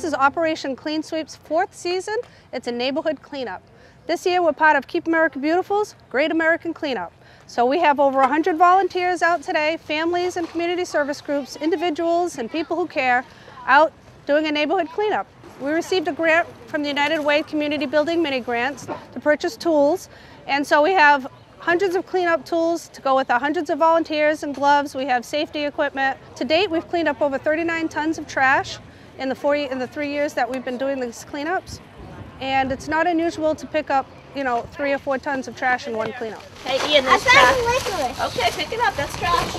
is Operation Clean Sweep's 4th season. It's a neighborhood cleanup. This year we're part of Keep America Beautiful's Great American Cleanup. So we have over 100 volunteers out today, families and community service groups, individuals and people who care, out doing a neighborhood cleanup. We received a grant from the United Way Community Building Mini Grants to purchase tools, and so we have hundreds of cleanup tools to go with the hundreds of volunteers and gloves. We have safety equipment. To date, we've cleaned up over 39 tons of trash in the 3 years that we've been doing these cleanups. And it's not unusual to pick up, 3 or 4 tons of trash in one cleanup. Hey, Ian, this trash. Okay, pick it up. That's trash.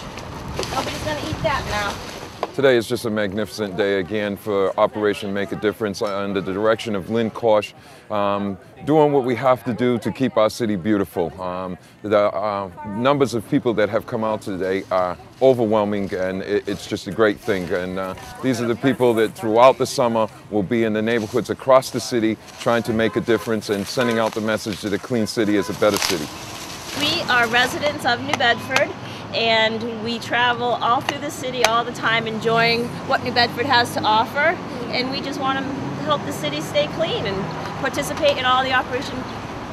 Nobody's going to eat that now. Today is just a magnificent day again for Operation Make a Difference under the direction of Lynn Kosh, doing what we have to do to keep our city beautiful. The numbers of people that have come out today are overwhelming, and it's just a great thing. And these are the people that throughout the summer will be in the neighborhoods across the city trying to make a difference and sending out the message that a clean city is a better city. We are residents of New Bedford, and we travel all through the city all the time enjoying what New Bedford has to offer, and we just want to help the city stay clean and participate in all the Operation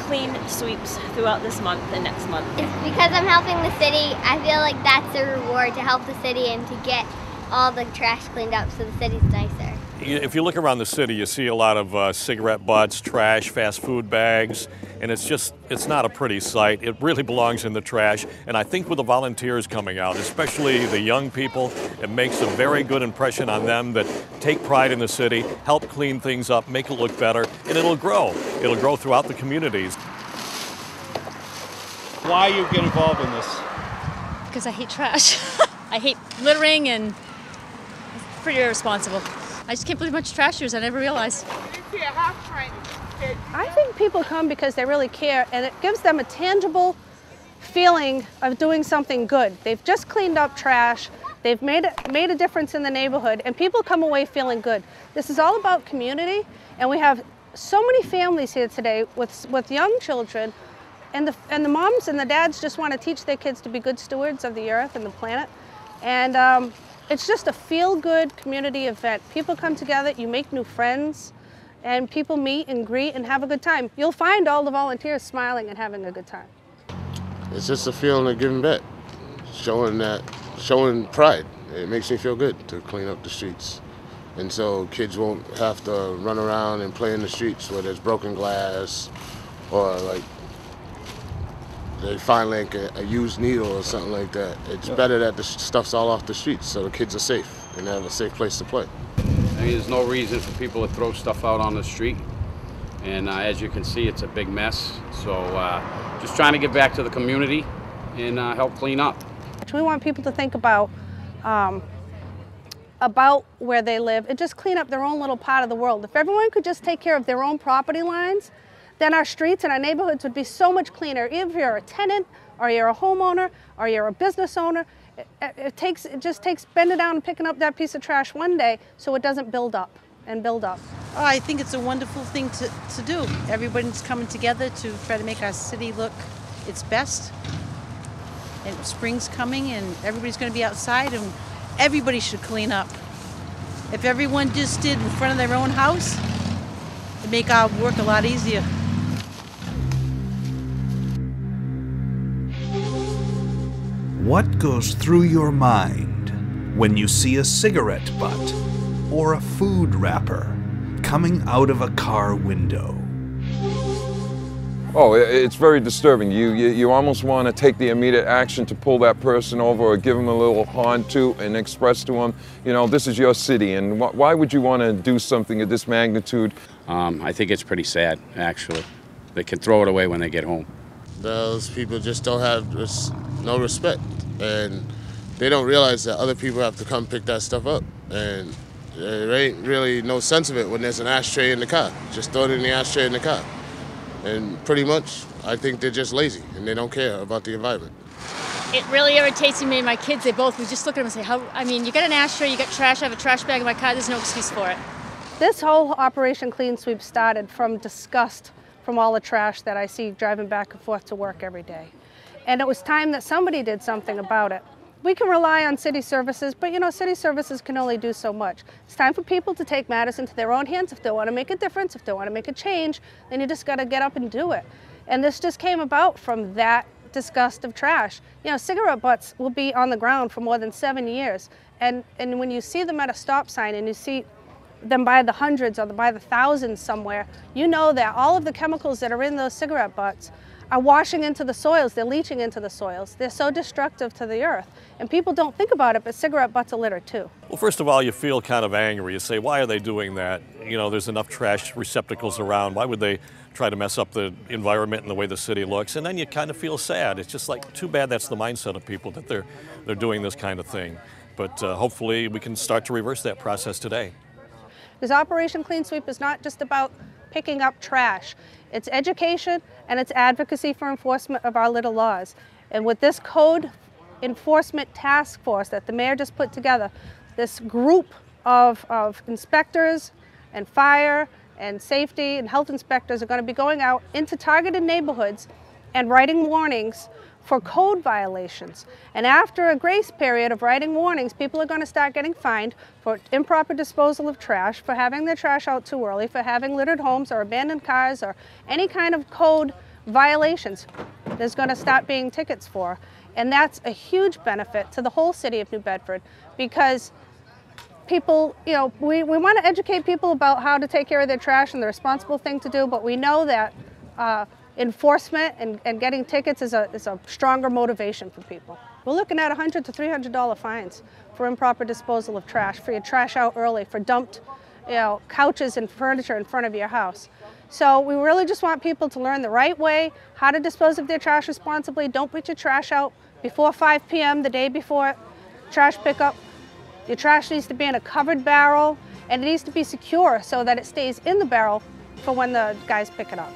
Clean Sweeps throughout this month and next month. It's because I'm helping the city. I feel like that's a reward to help the city and to get all the trash cleaned up so the city's nicer. If you look around the city, you see a lot of cigarette butts, trash, fast food bags, and it's not a pretty sight. It really belongs in the trash, and I think with the volunteers coming out, especially the young people, it makes a very good impression on them that take pride in the city, help clean things up, make it look better, and it'll grow. It'll grow throughout the communities. Why you get involved in this? Because I hate trash. I hate littering, and it's pretty irresponsible. I just can't believe how much trash there is. I never realized. I think people come because they really care, and it gives them a tangible feeling of doing something good. They've just cleaned up trash. They've made a difference in the neighborhood, and people come away feeling good. This is all about community, and we have so many families here today with young children, and the moms and the dads just want to teach their kids to be good stewards of the earth and the planet. And it's just a feel-good community event. People come together, you make new friends, and people meet and greet and have a good time. You'll find all the volunteers smiling and having a good time. It's just a feeling of giving back, showing pride. It makes me feel good to clean up the streets. And so kids won't have to run around and play in the streets where there's broken glass, or like they find like a used needle or something like that. It's better that the stuff's all off the streets so the kids are safe and they have a safe place to play. I mean, there's no reason for people to throw stuff out on the street. And as you can see, it's a big mess. So just trying to give back to the community and help clean up. We want people to think about where they live and just clean up their own little part of the world. If everyone could just take care of their own property lines, then our streets and our neighborhoods would be so much cleaner. If you're a tenant, or you're a homeowner, or you're a business owner, it just takes bending down and picking up that piece of trash one day so it doesn't build up and build up. Oh, I think it's a wonderful thing to do. Everybody's coming together to try to make our city look its best. And spring's coming and everybody's going to be outside, and everybody should clean up. If everyone just did in front of their own house, it'd make our work a lot easier. What goes through your mind when you see a cigarette butt or a food wrapper coming out of a car window? Oh, it's very disturbing. You almost want to take the immediate action to pull that person over or give them a little horn toot and express to them, this is your city, and why would you want to do something of this magnitude? I think it's pretty sad, actually. They can throw it away when they get home. Those people just don't have no respect, and they don't realize that other people have to come pick that stuff up, and there ain't really no sense of it when there's an ashtray in the car. Just throw it in the ashtray in the car. And pretty much, I think they're just lazy and they don't care about the environment. It really irritates me and my kids. We just look at them and say, you got an ashtray, you got trash, I have a trash bag in my car, there's no excuse for it. This whole Operation Clean Sweep started from disgust from all the trash that I see driving back and forth to work every day. And it was time that somebody did something about it. we can rely on city services, but you know, city services can only do so much. It's time for people to take matters into their own hands. If they want to make a difference, if they want to make a change, then you just got to get up and do it. And this just came about from that disgust of trash. You know, cigarette butts will be on the ground for more than 7 years. And when you see them at a stop sign and you see them by the hundreds or by the thousands somewhere, you know that all of the chemicals that are in those cigarette butts are washing into the soils, they're leaching into the soils. They're so destructive to the earth. And people don't think about it, but cigarette butts are litter too. Well, first of all, you feel kind of angry. You say, why are they doing that? You know, there's enough trash receptacles around. Why would they try to mess up the environment and the way the city looks? And then you kind of feel sad. It's just like, too bad that's the mindset of people, that they're doing this kind of thing. But hopefully we can start to reverse that process today. Because Operation Clean Sweep is not just about picking up trash. It's education and it's advocacy for enforcement of our little laws. And with this code enforcement task force that the mayor just put together, this group of inspectors and fire and safety and health inspectors are going to be going out into targeted neighborhoods and writing warnings for code violations. And after a grace period of writing warnings, people are going to start getting fined for improper disposal of trash, for having their trash out too early, for having littered homes or abandoned cars or any kind of code violations. There's going to start being tickets for. And that's a huge benefit to the whole city of New Bedford, because people, you know, we want to educate people about how to take care of their trash and the responsible thing to do, but we know that enforcement and getting tickets is a stronger motivation for people. We're looking at $100 to $300 fines for improper disposal of trash, for your trash out early, for dumped, you know, couches and furniture in front of your house. So we really just want people to learn the right way, how to dispose of their trash responsibly. Don't put your trash out before 5 p.m. the day before trash pickup. Your trash needs to be in a covered barrel, and it needs to be secure so that it stays in the barrel for when the guys pick it up.